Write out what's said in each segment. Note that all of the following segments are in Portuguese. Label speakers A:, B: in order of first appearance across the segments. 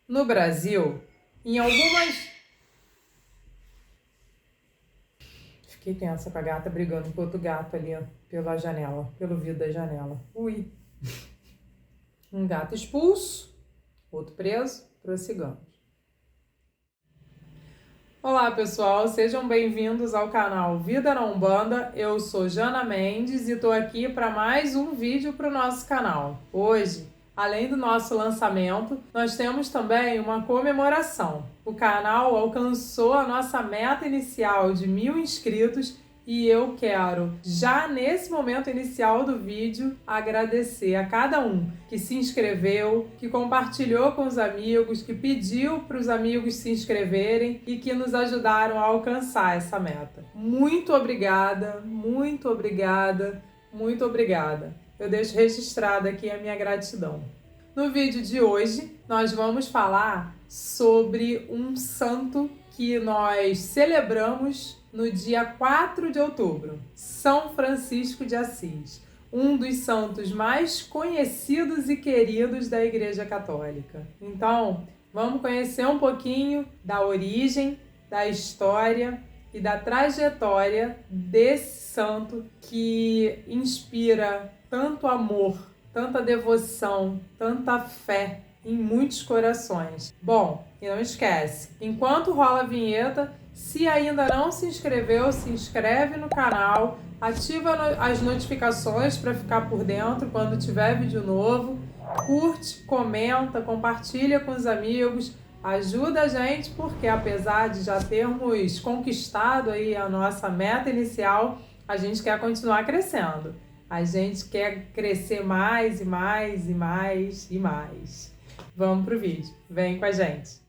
A: No Brasil, em algumas... Fiquei tensa com a gata brigando com outro gato ali, ó, pela janela, pelo vidro da janela. Ui! Um gato expulso, outro preso, prossigamos. Olá pessoal, sejam bem-vindos ao canal Vida na Umbanda. Eu sou Jana Mendes e estou aqui para mais um vídeo para o nosso canal. Hoje, além do nosso lançamento, nós temos também uma comemoração. O canal alcançou a nossa meta inicial de 1000 inscritos e eu quero, já nesse momento inicial do vídeo, agradecer a cada um que se inscreveu, que compartilhou com os amigos, que pediu para os amigos se inscreverem e que nos ajudaram a alcançar essa meta. Muito obrigada, muito obrigada, muito obrigada. Eu deixo registrada aqui a minha gratidão. No vídeo de hoje, nós vamos falar sobre um santo que nós celebramos no dia 4 de outubro, São Francisco de Assis, um dos santos mais conhecidos e queridos da Igreja Católica. Então, vamos conhecer um pouquinho da origem, da história e da trajetória desse santo que inspira tanto amor, tanta devoção, tanta fé em muitos corações. Bom, e não esquece, enquanto rola a vinheta, se ainda não se inscreveu, se inscreve no canal, ativa as notificações para ficar por dentro quando tiver vídeo novo, curte, comenta, compartilha com os amigos, ajuda a gente porque apesar de já termos conquistado aí a nossa meta inicial, a gente quer continuar crescendo. A gente quer crescer mais e mais e mais e mais. Vamos pro vídeo. Vem com a gente.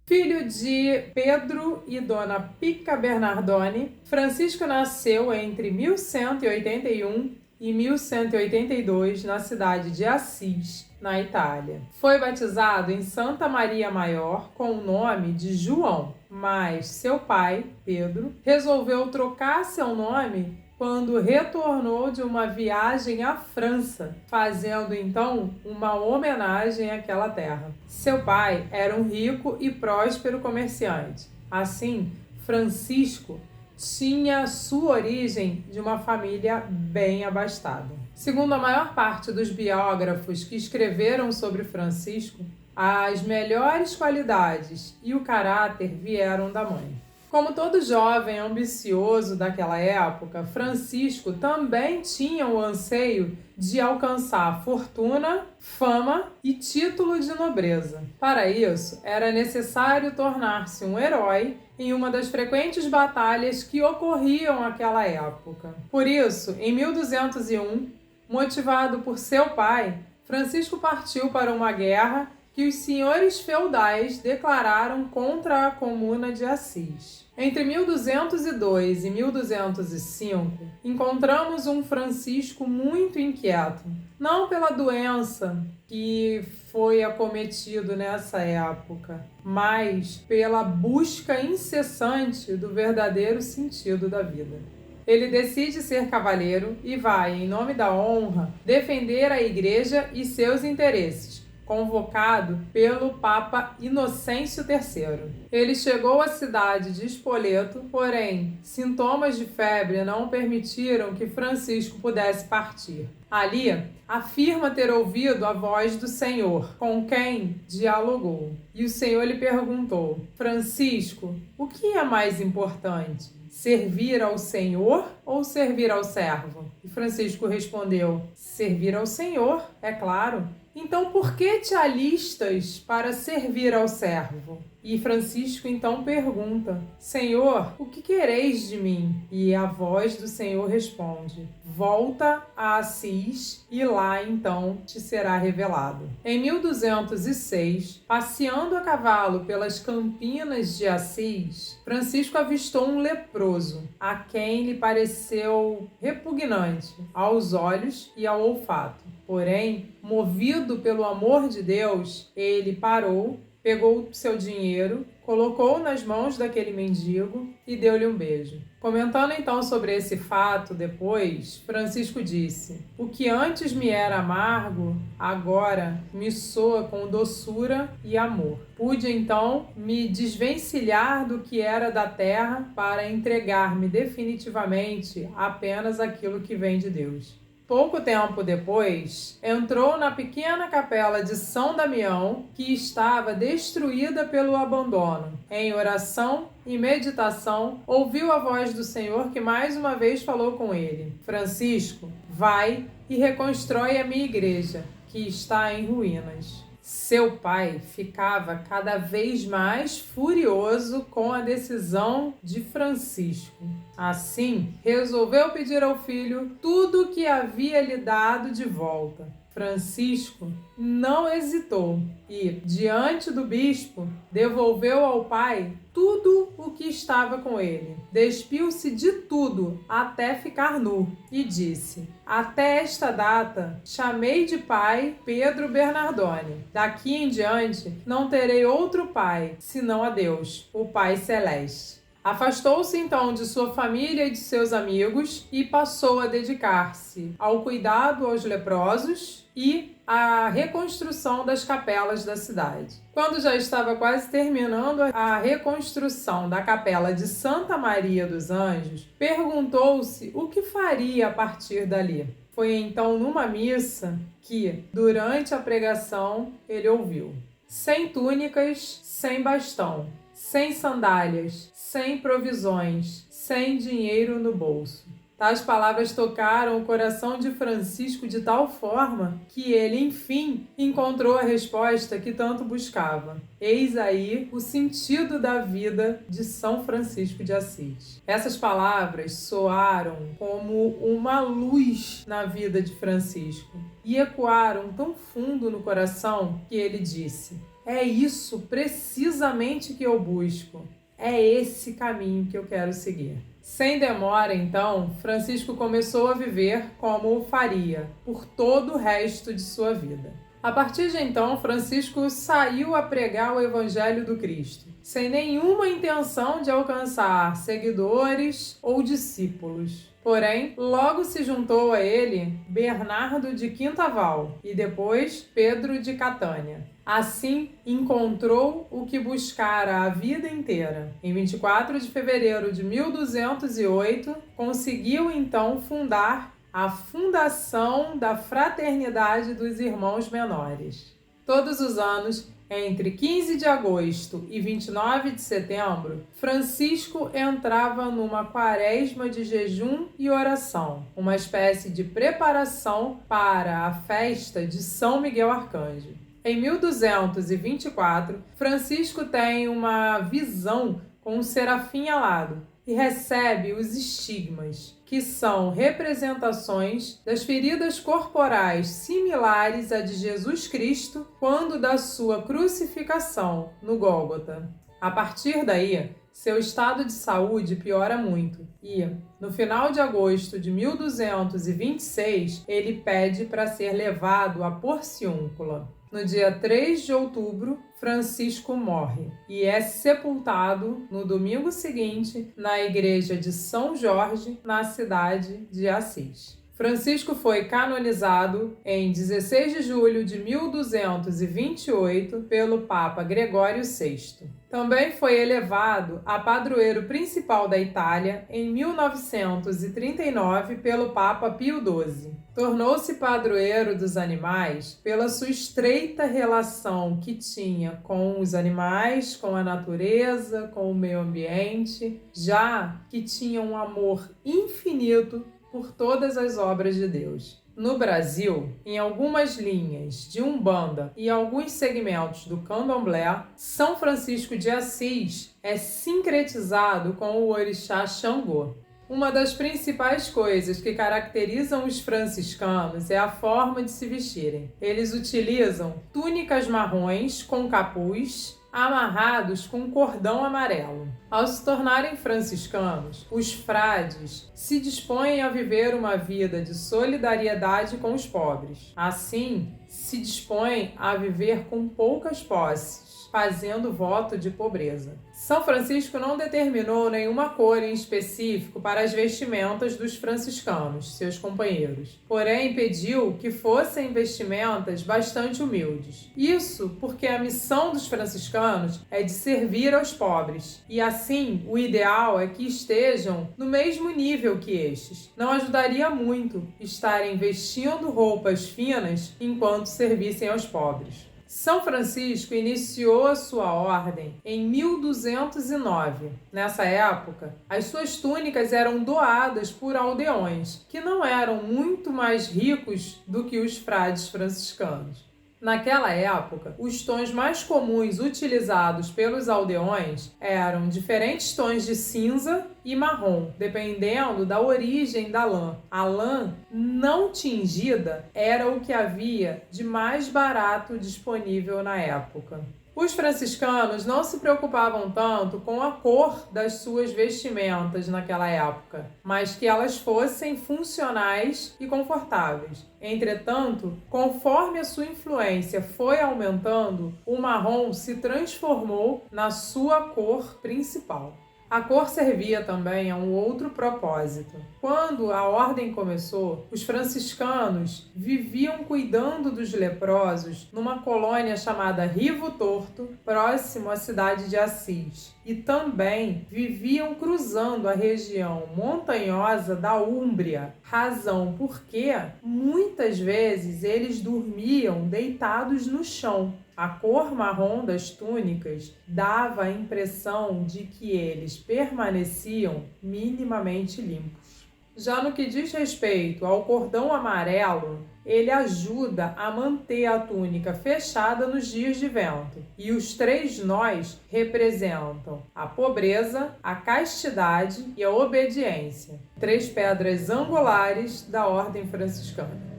A: Filho de Pedro e Dona Pica Bernardoni, Francisco nasceu entre 1181 e 1182 na cidade de Assis, na Itália. Foi batizado em Santa Maria Maior com o nome de João, mas seu pai, Pedro, resolveu trocar seu nome quando retornou de uma viagem à França, fazendo então uma homenagem àquela terra. Seu pai era um rico e próspero comerciante. Assim, Francisco tinha sua origem de uma família bem abastada. Segundo a maior parte dos biógrafos que escreveram sobre Francisco, as melhores qualidades e o caráter vieram da mãe. Como todo jovem ambicioso daquela época, Francisco também tinha o anseio de alcançar fortuna, fama e título de nobreza. Para isso, era necessário tornar-se um herói em uma das frequentes batalhas que ocorriam naquela época. Por isso, em 1201, motivado por seu pai, Francisco partiu para uma guerra que os senhores feudais declararam contra a comuna de Assis. Entre 1202 e 1205, encontramos um Francisco muito inquieto, não pela doença que foi acometido nessa época, mas pela busca incessante do verdadeiro sentido da vida. Ele decide ser cavaleiro e vai, em nome da honra, defender a igreja e seus interesses, convocado pelo Papa Inocêncio III. Ele chegou à cidade de Spoleto, porém, sintomas de febre não permitiram que Francisco pudesse partir. Ali, afirma ter ouvido a voz do Senhor, com quem dialogou. E o Senhor lhe perguntou: Francisco, o que é mais importante? Servir ao Senhor ou servir ao servo? E Francisco respondeu: servir ao Senhor, é claro. Então por que te alistas para servir ao servo? E Francisco então pergunta: Senhor, o que quereis de mim? E a voz do Senhor responde: volta a Assis e lá então te será revelado. Em 1206, passeando a cavalo pelas campinas de Assis, Francisco avistou um leproso, a quem lhe pareceu repugnante aos olhos e ao olfato. Porém, movido pelo amor de Deus, ele parou, pegou seu dinheiro, colocou nas mãos daquele mendigo e deu-lhe um beijo. Comentando então sobre esse fato depois, Francisco disse: o que antes me era amargo, agora me soa com doçura e amor. Pude então me desvencilhar do que era da terra para entregar-me definitivamente apenas àquilo que vem de Deus. Pouco tempo depois, entrou na pequena capela de São Damião, que estava destruída pelo abandono. Em oração e meditação, ouviu a voz do Senhor que mais uma vez falou com ele: Francisco, vai e reconstrói a minha igreja, que está em ruínas. Seu pai ficava cada vez mais furioso com a decisão de Francisco. Assim, resolveu pedir ao filho tudo o que havia lhe dado de volta. Francisco não hesitou e, diante do bispo, devolveu ao pai tudo o que estava com ele. Despiu-se de tudo até ficar nu e disse: até esta data chamei de pai Pedro Bernardone. Daqui em diante não terei outro pai senão a Deus, o Pai Celeste. Afastou-se então de sua família e de seus amigos e passou a dedicar-se ao cuidado aos leprosos e à reconstrução das capelas da cidade. Quando já estava quase terminando a reconstrução da capela de Santa Maria dos Anjos, perguntou-se o que faria a partir dali. Foi então numa missa que, durante a pregação, ele ouviu: sem túnicas, sem bastão, sem sandálias, sem provisões, sem dinheiro no bolso. Tais palavras tocaram o coração de Francisco de tal forma que ele, enfim, encontrou a resposta que tanto buscava. Eis aí o sentido da vida de São Francisco de Assis. Essas palavras soaram como uma luz na vida de Francisco e ecoaram tão fundo no coração que ele disse: é isso precisamente que eu busco. É esse caminho que eu quero seguir. Sem demora, então, Francisco começou a viver como o faria por todo o resto de sua vida. A partir de então, Francisco saiu a pregar o Evangelho do Cristo, sem nenhuma intenção de alcançar seguidores ou discípulos. Porém, logo se juntou a ele Bernardo de Quintaval e depois Pedro de Catânia. Assim, encontrou o que buscara a vida inteira. Em 24 de fevereiro de 1208, conseguiu então fundar a Fundação da Fraternidade dos Irmãos Menores. Todos os anos, entre 15 de agosto e 29 de setembro, Francisco entrava numa quaresma de jejum e oração, uma espécie de preparação para a festa de São Miguel Arcanjo. Em 1224, Francisco tem uma visão com um serafim alado e recebe os estigmas, que são representações das feridas corporais similares à de Jesus Cristo quando da sua crucificação no Gólgota. A partir daí, seu estado de saúde piora muito e, no final de agosto de 1226, ele pede para ser levado à Porciúncula. No dia 3 de outubro, Francisco morre e é sepultado no domingo seguinte na igreja de São Jorge, na cidade de Assis. Francisco foi canonizado em 16 de julho de 1228 pelo Papa Gregório VI. Também foi elevado a padroeiro principal da Itália em 1939 pelo Papa Pio XII. Tornou-se padroeiro dos animais pela sua estreita relação que tinha com os animais, com a natureza, com o meio ambiente, já que tinha um amor infinito por todas as obras de Deus. No Brasil, em algumas linhas de Umbanda e alguns segmentos do Candomblé, São Francisco de Assis é sincretizado com o orixá Xangô. Uma das principais coisas que caracterizam os franciscanos é a forma de se vestirem. Eles utilizam túnicas marrons com capuz, amarrados com cordão amarelo. Ao se tornarem franciscanos, os frades se dispõem a viver uma vida de solidariedade com os pobres. Assim, se dispõem a viver com poucas posses, fazendo voto de pobreza. São Francisco não determinou nenhuma cor em específico para as vestimentas dos franciscanos, seus companheiros. Porém, pediu que fossem vestimentas bastante humildes. Isso porque a missão dos franciscanos é de servir aos pobres. E assim, o ideal é que estejam no mesmo nível que estes. Não ajudaria muito estarem vestindo roupas finas enquanto servissem aos pobres. São Francisco iniciou a sua ordem em 1209. Nessa época, as suas túnicas eram doadas por aldeões, que não eram muito mais ricos do que os frades franciscanos. Naquela época, os tons mais comuns utilizados pelos aldeões eram diferentes tons de cinza e marrom, dependendo da origem da lã. A lã não tingida era o que havia de mais barato disponível na época. Os franciscanos não se preocupavam tanto com a cor das suas vestimentas naquela época, mas que elas fossem funcionais e confortáveis. Entretanto, conforme a sua influência foi aumentando, o marrom se transformou na sua cor principal. A cor servia também a um outro propósito. Quando a ordem começou, os franciscanos viviam cuidando dos leprosos numa colônia chamada Rivo Torto, próximo à cidade de Assis. E também viviam cruzando a região montanhosa da Úmbria, razão porque muitas vezes eles dormiam deitados no chão. A cor marrom das túnicas dava a impressão de que eles permaneciam minimamente limpos. Já no que diz respeito ao cordão amarelo, ele ajuda a manter a túnica fechada nos dias de vento. E os 3 nós representam a pobreza, a castidade e a obediência. 3 pedras angulares da ordem franciscana.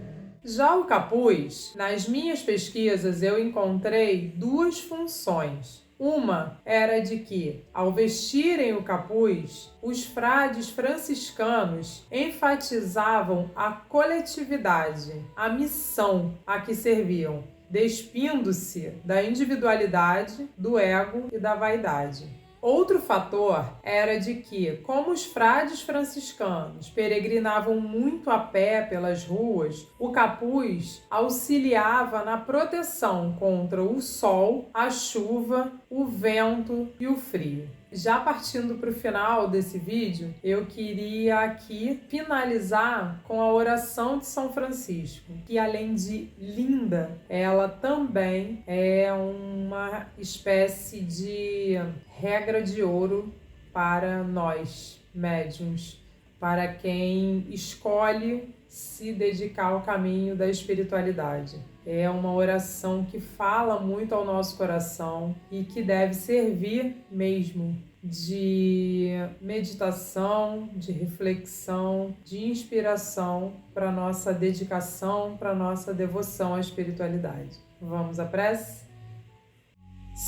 A: Já o capuz, nas minhas pesquisas eu encontrei 2 funções. Uma era de que, ao vestirem o capuz, os frades franciscanos enfatizavam a coletividade, a missão a que serviam, despindo-se da individualidade, do ego e da vaidade. Outro fator era de que, como os frades franciscanos peregrinavam muito a pé pelas ruas, o capuz auxiliava na proteção contra o sol, a chuva, o vento e o frio. Já partindo para o final desse vídeo, eu queria aqui finalizar com a oração de São Francisco, que além de linda, ela também é uma espécie de regra de ouro para nós, médiuns, para quem escolhe se dedicar ao caminho da espiritualidade. É uma oração que fala muito ao nosso coração e que deve servir mesmo de meditação, de reflexão, de inspiração para a nossa dedicação, para a nossa devoção à espiritualidade. Vamos à prece?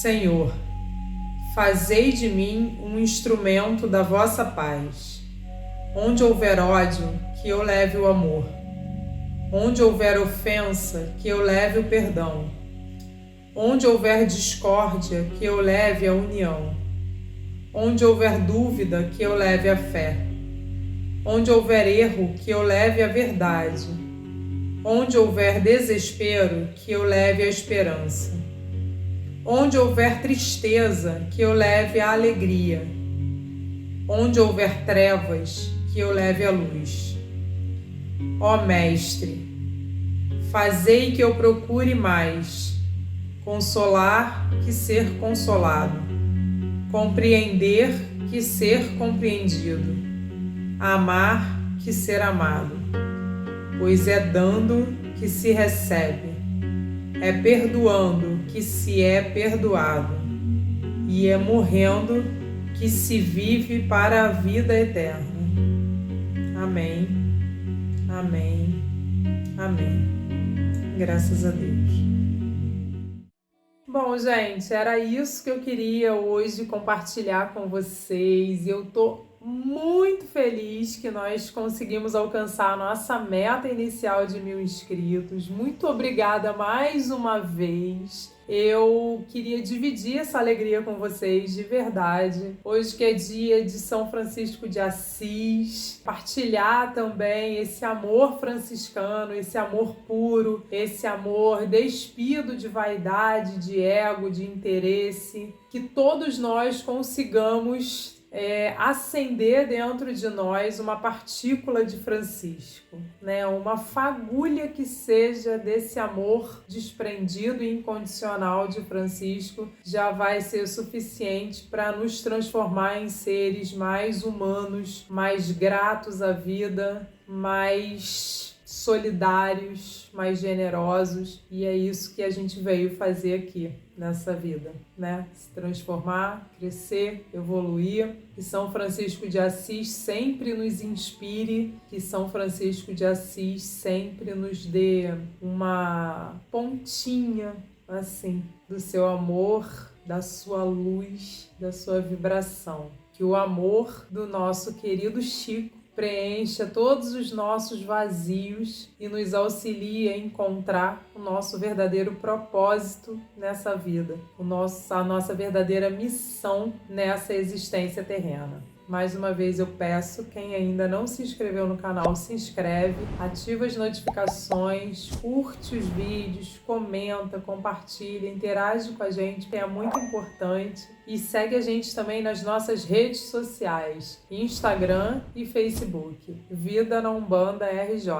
A: Senhor, fazei de mim um instrumento da vossa paz. Onde houver ódio, que eu leve o amor. Onde houver ofensa, que eu leve o perdão. Onde houver discórdia, que eu leve a união. Onde houver dúvida, que eu leve a fé. Onde houver erro, que eu leve a verdade. Onde houver desespero, que eu leve a esperança. Onde houver tristeza, que eu leve a alegria. Onde houver trevas, que eu leve a luz. Ó Mestre, fazei que eu procure mais consolar que ser consolado, compreender que ser compreendido, amar que ser amado, pois é dando que se recebe, é perdoando que se é perdoado, e é morrendo que se vive para a vida eterna. Amém, amém, amém. Graças a Deus. Bom, gente, era isso que eu queria hoje compartilhar com vocês. Eu tô muito feliz que nós conseguimos alcançar a nossa meta inicial de 1.000 inscritos. Muito obrigada mais uma vez. Eu queria dividir essa alegria com vocês de verdade. Hoje que é dia de São Francisco de Assis, partilhar também esse amor franciscano, esse amor puro, esse amor despido de vaidade, de ego, de interesse, que todos nós consigamos acender dentro de nós uma partícula de Francisco, né? Uma fagulha que seja desse amor desprendido e incondicional de Francisco já vai ser o suficiente para nos transformar em seres mais humanos, mais gratos à vida, mais solidários, mais generosos, e é isso que a gente veio fazer aqui nessa vida, né? Se transformar, crescer, evoluir. Que São Francisco de Assis sempre nos inspire, que São Francisco de Assis sempre nos dê uma pontinha, assim, do seu amor, da sua luz, da sua vibração. Que o amor do nosso querido Chico preencha todos os nossos vazios e nos auxilie a encontrar o nosso verdadeiro propósito nessa vida, a nossa verdadeira missão nessa existência terrena. Mais uma vez eu peço, quem ainda não se inscreveu no canal, se inscreve, ativa as notificações, curte os vídeos, comenta, compartilha, interage com a gente, que é muito importante. E segue a gente também nas nossas redes sociais, Instagram e Facebook, Vida na Umbanda RJ.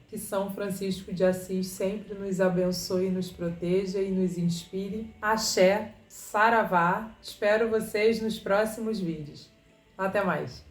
A: Que São Francisco de Assis sempre nos abençoe, nos proteja e nos inspire. Axé, Saravá, espero vocês nos próximos vídeos. Até mais!